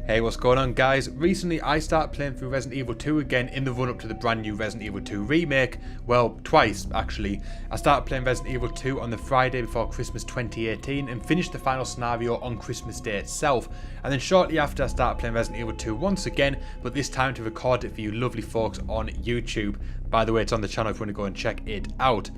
Hey, what's going on guys? Recently I started playing through Resident Evil 2 again in the run up to the brand new Resident Evil 2 remake. Well, twice actually. I started playing Resident Evil 2 on the Friday before Christmas 2018 and finished the final scenario on Christmas Day itself. And then shortly after I started playing Resident Evil 2 once again, but this time to record it for you lovely folks on YouTube. By the way, it's on the channel if you want to go and check it out.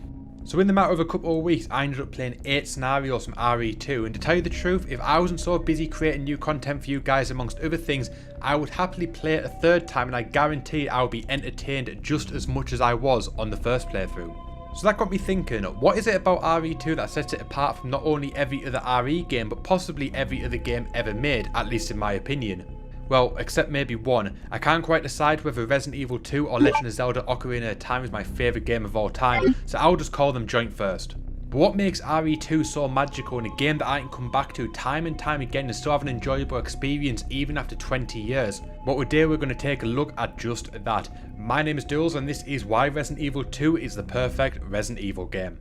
So in the matter of a couple of weeks, I ended up playing 8 scenarios from RE2, and to tell you the truth, if I wasn't so busy creating new content for you guys amongst other things, I would happily play it a third time and I guarantee I would be entertained just as much as I was on the first playthrough. So that got me thinking, what is it about RE2 that sets it apart from not only every other RE game, but possibly every other game ever made, at least in my opinion? Well, except maybe one. I can't quite decide whether Resident Evil 2 or Legend of Zelda Ocarina of Time is my favourite game of all time, so I'll just call them joint first. But what makes RE2 so magical in a game that I can come back to time and time again and still have an enjoyable experience even after 20 years? Well, today we're going to take a look at just that. My name is Doodles and this is why Resident Evil 2 is the perfect Resident Evil game.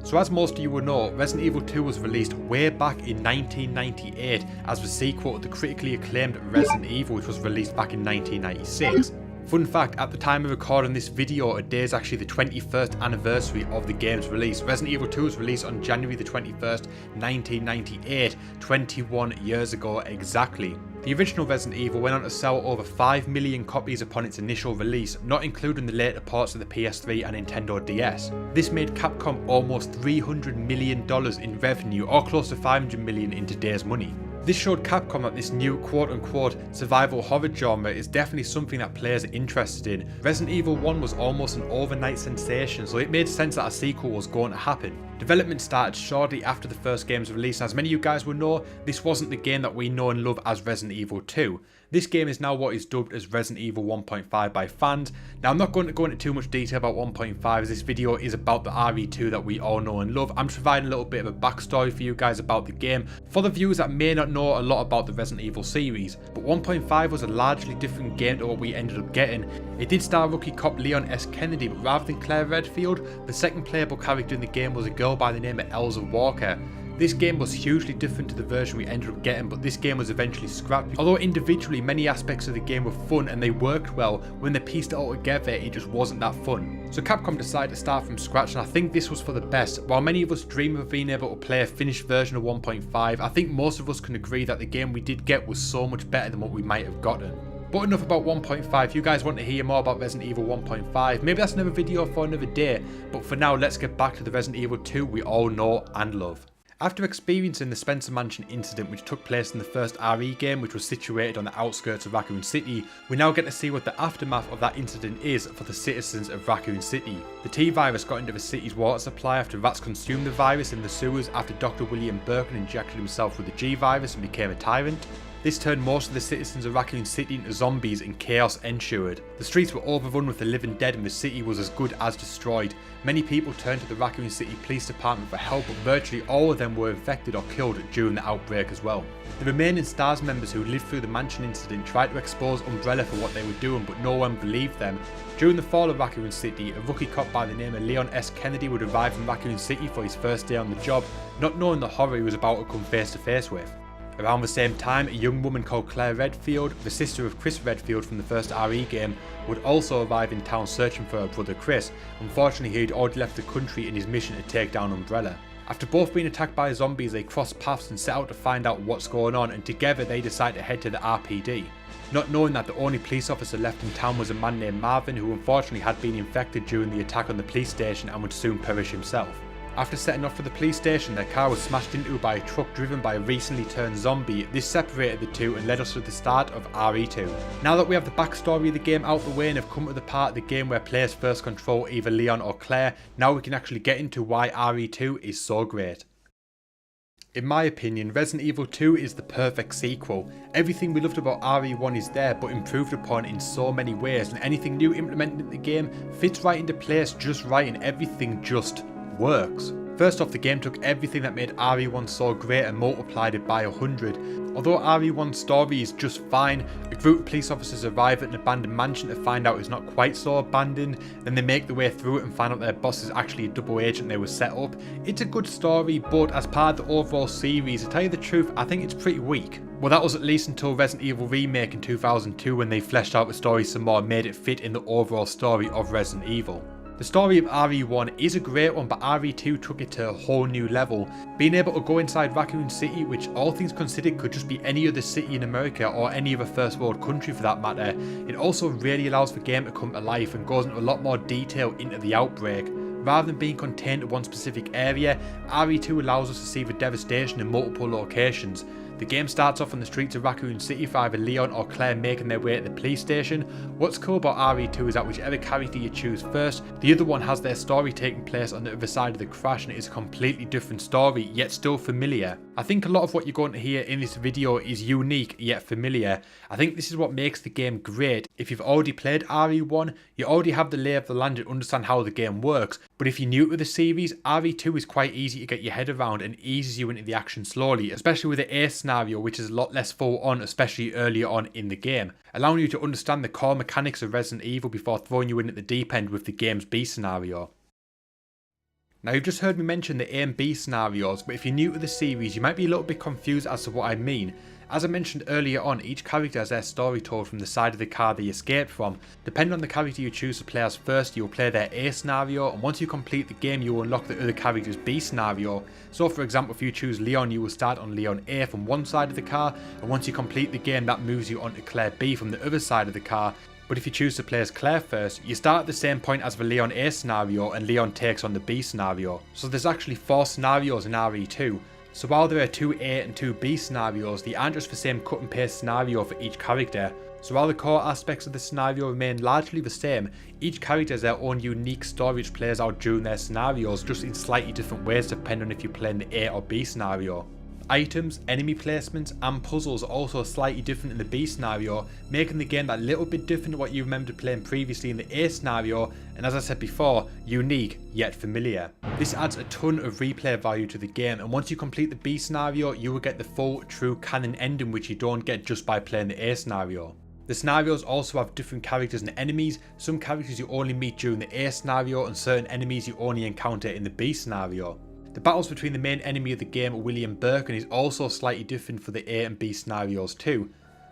So as most of you will know, Resident Evil 2 was released way back in 1998 as the sequel to the critically acclaimed Resident Evil, which was released back in 1996. Fun fact, at the time of recording this video, today is actually the 21st anniversary of the game's release. Resident Evil 2 was released on January the 21st, 1998, 21 years ago exactly. The original Resident Evil went on to sell over 5 million copies upon its initial release, not including the later ports of the PS3 and Nintendo DS. This made Capcom almost $300 million in revenue, or close to $500 million in today's money. This showed Capcom that this new quote-unquote survival horror genre is definitely something that players are interested in. Resident Evil 1 was almost an overnight sensation, so it made sense that a sequel was going to happen. Development started shortly after the first game's release, and as many of you guys will know, this wasn't the game that we know and love as Resident Evil 2. This game is now what is dubbed as Resident Evil 1.5 by fans. Now I'm not going to go into too much detail about 1.5 as this video is about the RE2 that we all know and love. I'm providing a little bit of a backstory for you guys about the game for the viewers that may not know a lot about the Resident Evil series. But 1.5 was a largely different game to what we ended up getting. It did star rookie cop Leon S. Kennedy, but rather than Claire Redfield, the second playable character in the game was a girl by the name of Elsa Walker. This game was hugely different to the version we ended up getting, but this game was eventually scrapped. Although individually many aspects of the game were fun and they worked well, when they pieced it all together it just wasn't that fun. So Capcom decided to start from scratch, and I think this was for the best. While many of us dream of being able to play a finished version of 1.5, I think most of us can agree that the game we did get was so much better than what we might have gotten. But enough about 1.5, if you guys want to hear more about Resident Evil 1.5, maybe that's another video for another day, but for now let's get back to the Resident Evil 2 we all know and love. After experiencing the Spencer Mansion incident which took place in the first RE game, which was situated on the outskirts of Raccoon City, we now get to see what the aftermath of that incident is for the citizens of Raccoon City. The T-virus got into the city's water supply after rats consumed the virus in the sewers after Dr. William Birkin injected himself with the G-virus and became a tyrant. This turned most of the citizens of Raccoon City into zombies and chaos ensued. The streets were overrun with the living dead and the city was as good as destroyed. Many people turned to the Raccoon City Police Department for help, but virtually all of them were infected or killed during the outbreak as well. The remaining STARS members who lived through the mansion incident tried to expose Umbrella for what they were doing, but no one believed them. During the fall of Raccoon City, a rookie cop by the name of Leon S. Kennedy would arrive in Raccoon City for his first day on the job, not knowing the horror he was about to come face to face with. Around the same time, a young woman called Claire Redfield, the sister of Chris Redfield from the first RE game, would also arrive in town searching for her brother Chris. Unfortunately, he had already left the country in his mission to take down Umbrella. After both being attacked by zombies, they cross paths and set out to find out what's going on, and together they decide to head to the RPD. Not knowing that the only police officer left in town was a man named Marvin, who unfortunately had been infected during the attack on the police station and would soon perish himself. After setting off for the police station, their car was smashed into by a truck driven by a recently turned zombie. This separated the two and led us to the start of RE2. Now that we have the backstory of the game out the way and have come to the part of the game where players first control either Leon or Claire, now we can actually get into why RE2 is so great. In my opinion, Resident Evil 2 is the perfect sequel. Everything we loved about RE1 is there, but improved upon in so many ways, and anything new implemented in the game fits right into place just right, and everything just works. First off, the game took everything that made RE1 so great and multiplied it by 100. Although RE1's story is just fine, a group of police officers arrive at an abandoned mansion to find out it's not quite so abandoned, then they make their way through it and find out their boss is actually a double agent they were set up. It's a good story, but as part of the overall series, to tell you the truth, I think it's pretty weak. Well, that was at least until Resident Evil Remake in 2002 when they fleshed out the story some more and made it fit in the overall story of Resident Evil. The story of RE1 is a great one, but RE2 took it to a whole new level. Being able to go inside Raccoon City, which all things considered could just be any other city in America or any other first world country for that matter, it also really allows the game to come to life and goes into a lot more detail into the outbreak. Rather than being contained to one specific area, RE2 allows us to see the devastation in multiple locations. The game starts off on the streets of Raccoon City for either Leon or Claire making their way to the police station. What's cool about RE2 is that whichever character you choose first, the other one has their story taking place on the other side of the crash, and it is a completely different story, yet still familiar. I think a lot of what you're going to hear in this video is unique yet familiar. I think this is what makes the game great. If you've already played RE1, you already have the lay of the land and understand how the game works, but if you're new to the series, RE2 is quite easy to get your head around and eases you into the action slowly, especially with the A scenario, which is a lot less full on, especially earlier on in the game, allowing you to understand the core mechanics of Resident Evil before throwing you in at the deep end with the game's B scenario. Now, you've just heard me mention the A and B scenarios, but if you're new to the series, you might be a little bit confused as to what I mean. As I mentioned earlier on, each character has their story told from the side of the car they escaped from. Depending on the character you choose to play as first, you will play their A scenario, and once you complete the game, you will unlock the other character's B scenario. So for example, if you choose Leon, you will start on Leon A from one side of the car, and once you complete the game, that moves you onto Claire B from the other side of the car. But if you choose to play as Claire first, you start at the same point as the Leon A scenario and Leon takes on the B scenario. So there's actually 4 scenarios in RE2. So while there are 2 A and 2 B scenarios, they aren't just the same cut and paste scenario for each character. So while the core aspects of the scenario remain largely the same, each character has their own unique story which plays out during their scenarios, just in slightly different ways depending on if you play in the A or B scenario. Items, enemy placements and puzzles are also slightly different in the B scenario, making the game that little bit different to what you remembered playing previously in the A scenario, and as I said before, unique yet familiar. This adds a ton of replay value to the game, and once you complete the B scenario, you will get the full true canon ending which you don't get just by playing the A scenario. The scenarios also have different characters and enemies. Some characters you only meet during the A scenario and certain enemies you only encounter in the B scenario. The battles between the main enemy of the game, William Birkin, is also slightly different for the A and B scenarios too.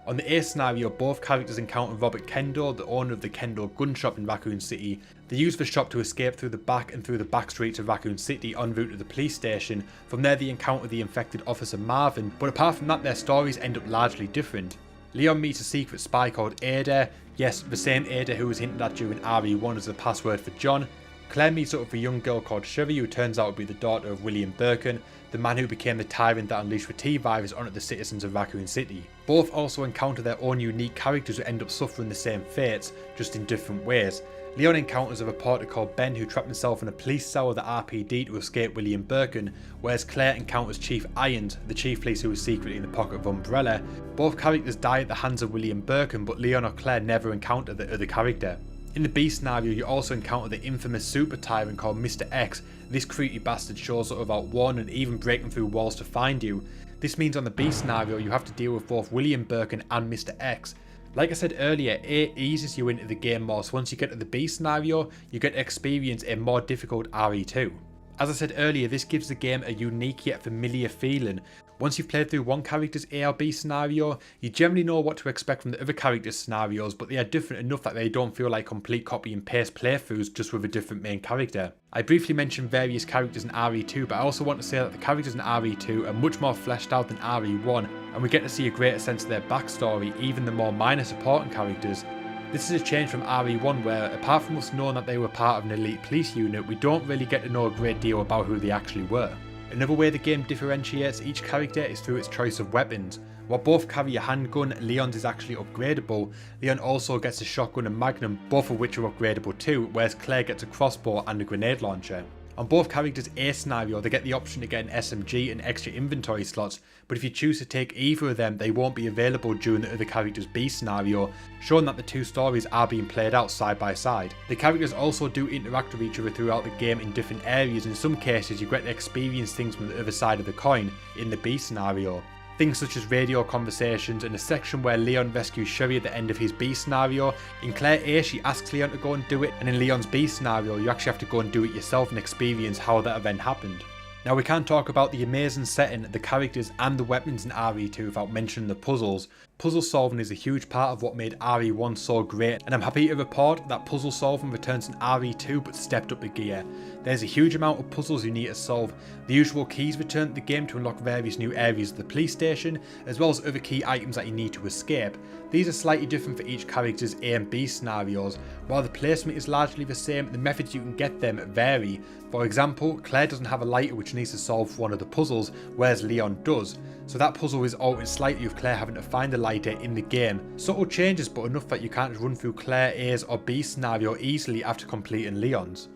On the A scenario, both characters encounter Robert Kendo, the owner of the Kendo gun shop in Raccoon City. They use the shop to escape through the back and through the back streets of Raccoon City en route to the police station. From there they encounter the infected Officer Marvin, but apart from that their stories end up largely different. Leon meets a secret spy called Ada, yes, the same Ada who was hinted at during RE1 as the password for John. Claire meets up with a young girl called Sherry who turns out to be the daughter of William Birkin, the man who became the tyrant that unleashed the T-virus onto the citizens of Raccoon City. Both also encounter their own unique characters who end up suffering the same fates, just in different ways. Leon encounters a reporter called Ben who trapped himself in a police cell with the RPD to escape William Birkin, whereas Claire encounters Chief Irons, the chief police who was secretly in the pocket of Umbrella. Both characters die at the hands of William Birkin, but Leon or Claire never encounter the other character. In the B scenario, you also encounter the infamous super tyrant called Mr. X. This creepy bastard shows up without warning and even breaking through walls to find you. This means on the B scenario you have to deal with both William Birkin and Mr. X. Like I said earlier, A eases you into the game more, so once you get to the B scenario, you get to experience a more difficult RE2. As I said earlier, this gives the game a unique yet familiar feeling. Once you've played through one character's A or B scenario, you generally know what to expect from the other character's scenarios, but they are different enough that they don't feel like complete copy and paste playthroughs just with a different main character. I briefly mentioned various characters in RE2, but I also want to say that the characters in RE2 are much more fleshed out than RE1, and we get to see a greater sense of their backstory, even the more minor supporting characters. This is a change from RE1 where, apart from us knowing that they were part of an elite police unit, we don't really get to know a great deal about who they actually were. Another way the game differentiates each character is through its choice of weapons. While both carry a handgun, Leon's is actually upgradable. Leon also gets a shotgun and magnum, both of which are upgradable too, whereas Claire gets a crossbow and a grenade launcher. On both characters' A scenario, they get the option to get an SMG and extra inventory slots, but if you choose to take either of them, they won't be available during the other character's B scenario, showing that the two stories are being played out side by side. The characters also do interact with each other throughout the game in different areas. In some cases, you get to experience things from the other side of the coin in the B scenario. Things such as radio conversations and a section where Leon rescues Sherry at the end of his B scenario. In Claire A, she asks Leon to go and do it, and in Leon's B scenario, you actually have to go and do it yourself and experience how that event happened. Now we can't talk about the amazing setting, the characters and the weapons in RE2 without mentioning the puzzles. Puzzle solving is a huge part of what made RE1 so great, and I'm happy to report that puzzle solving returns in RE2 but stepped up a gear. There's a huge amount of puzzles you need to solve. The usual keys return to the game to unlock various new areas of the police station, as well as other key items that you need to escape. These are slightly different for each character's A and B scenarios. While the placement is largely the same, the methods you can get them vary. For example, Claire doesn't have a lighter which needs to solve one of the puzzles, whereas Leon does. So that puzzle is altered slightly with Claire having to find a lighter in the game. Subtle changes, but enough that you can't just run through Claire A's or B scenario easily after completing Leon's.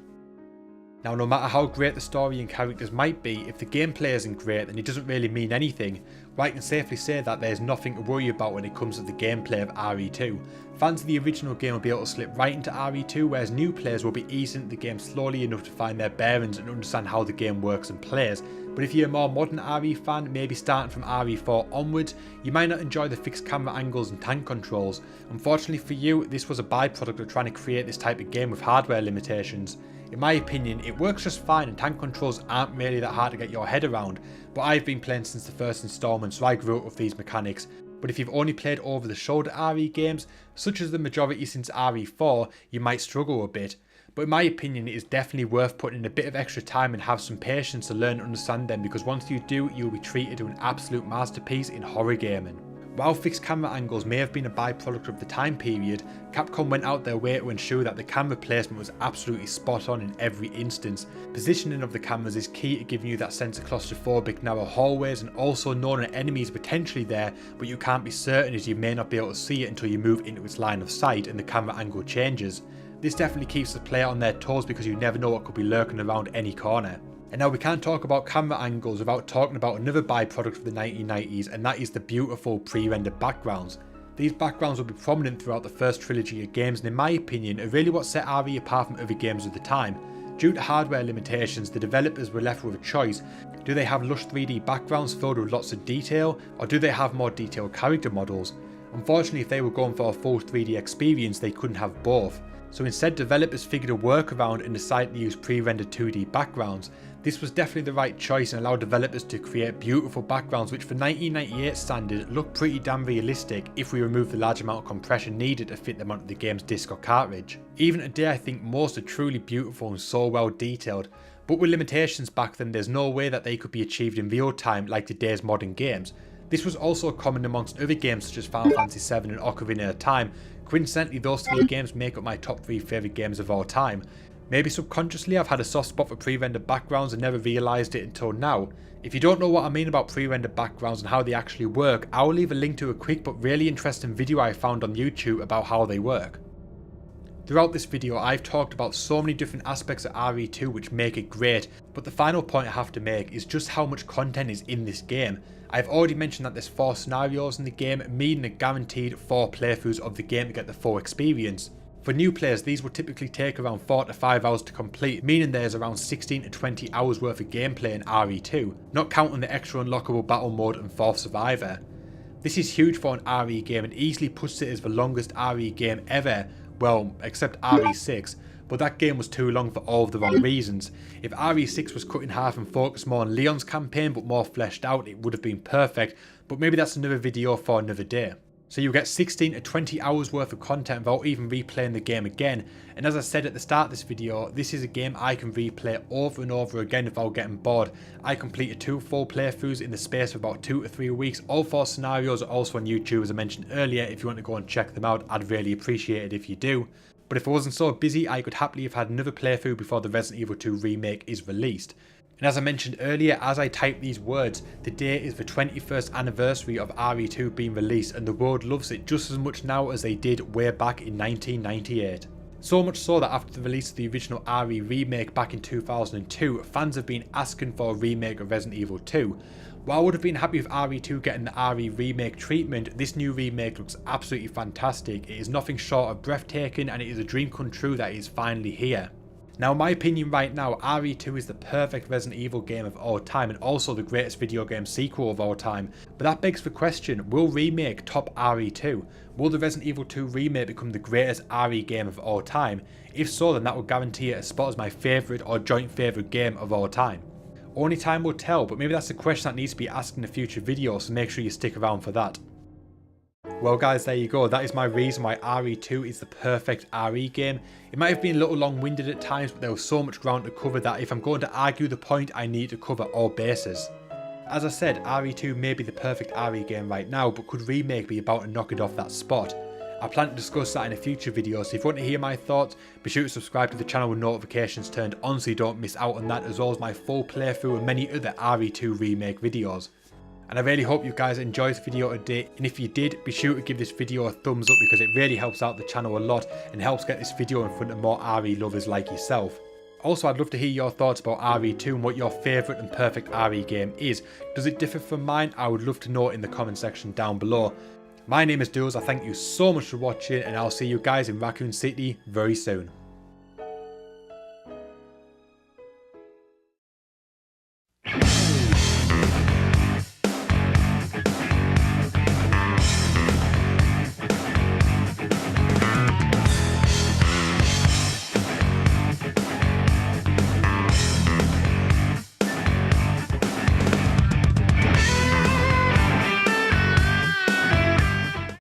Now, no matter how great the story and characters might be, if the gameplay isn't great, then it doesn't really mean anything. Well, I can safely say that there's nothing to worry about when it comes to the gameplay of RE2. Fans of the original game will be able to slip right into RE2, whereas new players will be easing into the game slowly enough to find their bearings and understand how the game works and plays. But if you're a more modern RE fan, maybe starting from RE4 onwards, you might not enjoy the fixed camera angles and tank controls. Unfortunately for you, this was a byproduct of trying to create this type of game with hardware limitations. In my opinion, it works just fine and tank controls aren't really that hard to get your head around, but I've been playing since the first installment, so I grew up with these mechanics. But if you've only played over the shoulder RE games, such as the majority since RE4, you might struggle a bit. But in my opinion, it is definitely worth putting in a bit of extra time and have some patience to learn and understand them, because once you do, you'll be treated to an absolute masterpiece in horror gaming. While fixed camera angles may have been a byproduct of the time period, Capcom went out their way to ensure that the camera placement was absolutely spot on in every instance. Positioning of the cameras is key to giving you that sense of claustrophobic narrow hallways, and also knowing an enemy is potentially there, but you can't be certain as you may not be able to see it until you move into its line of sight and the camera angle changes. This definitely keeps the player on their toes because you never know what could be lurking around any corner. And now we can't talk about camera angles without talking about another byproduct of the 1990s, and that is the beautiful pre-rendered backgrounds. These backgrounds will be prominent throughout the first trilogy of games, and in my opinion are really what set RE apart from other games of the time. Due to hardware limitations, the developers were left with a choice. Do they have lush 3D backgrounds filled with lots of detail, or do they have more detailed character models? Unfortunately, if they were going for a full 3D experience, they couldn't have both. So instead, developers figured a workaround and decided to use pre-rendered 2D backgrounds. This was definitely the right choice and allowed developers to create beautiful backgrounds which for 1998 standards look pretty damn realistic if we remove the large amount of compression needed to fit them onto the game's disc or cartridge. Even today I think most are truly beautiful and so well detailed, but with limitations back then there's no way that they could be achieved in real time like today's modern games. This was also common amongst other games such as Final Fantasy VII and Ocarina of Time. Coincidentally, those three games make up my top 3 favourite games of all time. Maybe subconsciously I've had a soft spot for pre-rendered backgrounds and never realised it until now. If you don't know what I mean about pre-rendered backgrounds and how they actually work, I'll leave a link to a quick but really interesting video I found on YouTube about how they work. Throughout this video I've talked about so many different aspects of RE2 which make it great, but the final point I have to make is just how much content is in this game. I've already mentioned that there's 4 scenarios in the game, meaning a guaranteed 4 playthroughs of the game to get the full experience. For new players, these will typically take around 4 to 5 hours to complete, meaning there's around 16 to 20 hours worth of gameplay in RE2, not counting the extra unlockable battle mode and 4th survivor. This is huge for an RE game and easily puts it as the longest RE game ever, well, except RE6, but that game was too long for all of the wrong reasons. If RE6 was cut in half and focused more on Leon's campaign but more fleshed out, it would have been perfect, but maybe that's another video for another day. So you'll get 16 to 20 hours worth of content without even replaying the game again, and as I said at the start of this video, this is a game I can replay over and over again without getting bored. I completed 2 full playthroughs in the space of about 2 to 3 weeks. All 4 scenarios are also on YouTube as I mentioned earlier. If you want to go and check them out, I'd really appreciate it if you do. But if I wasn't so busy, I could happily have had another playthrough before the Resident Evil 2 remake is released. And as I mentioned earlier, as I type these words, today is the 21st anniversary of RE2 being released, and the world loves it just as much now as they did way back in 1998. So much so that after the release of the original RE remake back in 2002, fans have been asking for a remake of Resident Evil 2. While I would have been happy with RE2 getting the RE remake treatment, this new remake looks absolutely fantastic. It is nothing short of breathtaking, and it is a dream come true that it is finally here. Now in my opinion right now, RE2 is the perfect Resident Evil game of all time and also the greatest video game sequel of all time. But that begs the question, will Remake top RE2? Will the Resident Evil 2 remake become the greatest RE game of all time? If so, then that will guarantee it a spot as my favourite or joint favourite game of all time. Only time will tell, but maybe that's a question that needs to be asked in a future video, so make sure you stick around for that. Well guys, there you go, that is my reason why RE2 is the perfect RE game. It might have been a little long-winded at times, but there was so much ground to cover that if I'm going to argue the point, I need to cover all bases. As I said, RE2 may be the perfect RE game right now, but could Remake be about to knock it off that spot? I plan to discuss that in a future video, so if you want to hear my thoughts, be sure to subscribe to the channel with notifications turned on so you don't miss out on that, as well as my full playthrough and many other RE2 remake videos. And I really hope you guys enjoyed this video today, and if you did, be sure to give this video a thumbs up because it really helps out the channel a lot and helps get this video in front of more RE lovers like yourself. Also, I'd love to hear your thoughts about RE2 and what your favourite and perfect RE game is. Does it differ from mine? I would love to know in the comment section down below. My name is Doodles, I thank you so much for watching, and I'll see you guys in Raccoon City very soon.